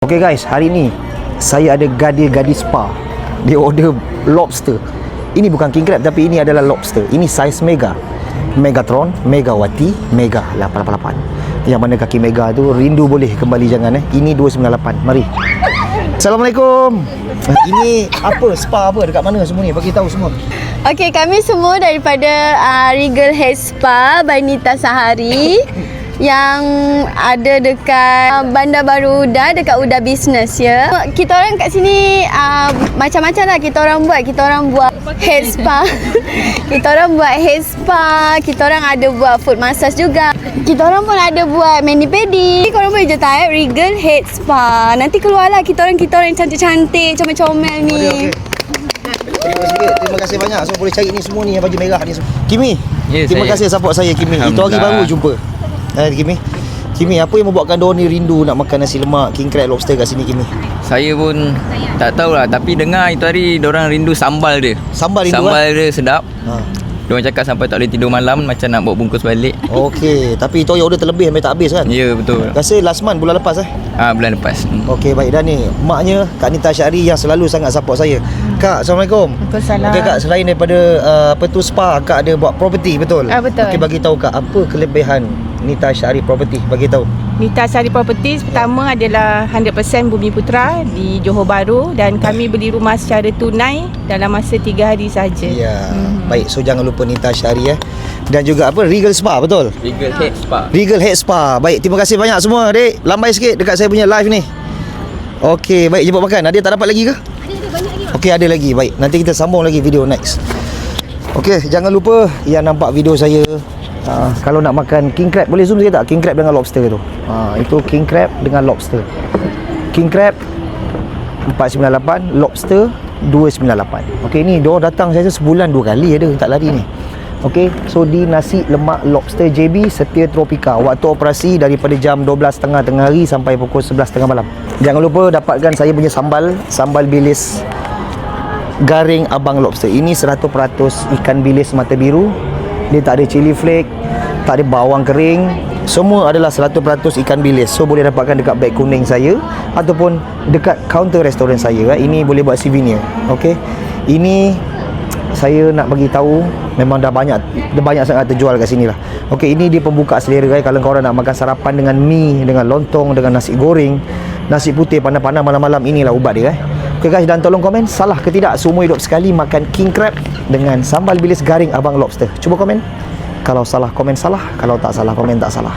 Okay guys, hari ni saya ada gadis spa. Dia order lobster. Ini bukan king crab tapi ini adalah lobster. Ini saiz mega. Megatron, Megawati, Mega 888. Yang mana kaki mega tu rindu boleh kembali jangan Ini 298. Mari. Assalamualaikum. Ini apa spa apa dekat mana semua ni? Bagi tahu semua. Okey, kami semua daripada Regal Hair Spa by Nita Sahari yang ada dekat Bandar Baru Uda, dekat Uda Business ya. Kita orang kat sini macam-macam lah kita orang buat hair spa. Kita orang buat hair spa, kita orang ada buat foot massage juga. Kita orang pun ada buat mani pedi. Korang boleh je type Regal Hair Spa. Nanti keluarlah kita orang yang cantik-cantik, comel-comel ni. Terima kasih banyak. So boleh cari ni semua ni yang baju merah ni semua. Kimi, terima kasih support saya Kimi. Itu hari baru jumpa. Kimi, apa yang membuatkan diorang ni rindu nak makan nasi lemak, king crab, lobster kat sini Kimi? Saya pun tak tahulah, tapi dengar itu hari diorang rindu sambal dia. Sambal dia sedap. Diorang cakap sampai tak boleh tidur malam, macam nak bawa bungkus balik. Okey, tapi itu order terlebih sampai tak habis kan? Ya, betul. Rasa last month bulan lepas Bulan lepas. Okey, baik. Dan ni maknya Kak Nita Syahri yang selalu sangat support saya. Kak, Assalamualaikum. Waalaikumsalam. Okey Kak, selain daripada spa, Kak ada buat property, betul? Betul. Okey, bagi tahu Kak, apa kelebihan Nita Syahri Property? Bagi tahu. Nita Sari Properties pertama adalah 100% Bumi Putra di Johor Bahru dan kami beli rumah secara tunai dalam masa 3 hari sahaja. Ya. Baik, so jangan lupa Nita Syahri Dan juga apa? Regal Spa, betul? Regal Hair Spa. Regal Hair Spa. Baik, terima kasih banyak semua. Dek, lambai sikit dekat saya punya live ni. Okey, baik, jemput makan. Ada tak dapat lagi ke? Ada banyak lagi. Okey, ada lagi. Baik, nanti kita sambung lagi video next. Okey, jangan lupa yang nampak video saya kalau nak makan king crab, boleh zoom sikit tak? King crab dengan lobster tu. Itu king crab dengan lobster. King crab 498, lobster 298. Okey, ni diorang datang saya sebulan 2 kali ada, tak lari ni. Okey, so di nasi lemak lobster JB Setia Tropika. Waktu operasi daripada jam 12.30 tengah hari sampai pukul 11.30 malam. Jangan lupa dapatkan saya punya sambal bilis garing Abang Lobster. Ini 100% ikan bilis mata biru. Dia tak ada chili flake, tak ada bawang kering. Semua adalah 100% ikan bilis. So boleh dapatkan dekat beg kuning saya ataupun dekat kaunter restoran saya. Ini boleh buat souvenir. Okey. Ini saya nak bagi tahu memang dah banyak sangat terjual kat sini lah. Okey, ini dia pembuka selera kalau korang nak makan sarapan dengan mi, dengan lontong, dengan nasi goreng, nasi putih panas-panas malam-malam, inilah ubat dia Okey guys, dan tolong komen salah ke tidak seumur hidup sekali makan king crab dengan sambal bilis garing Abang Lobster. Cuba komen. Kalau salah komen salah, kalau tak salah komen tak salah.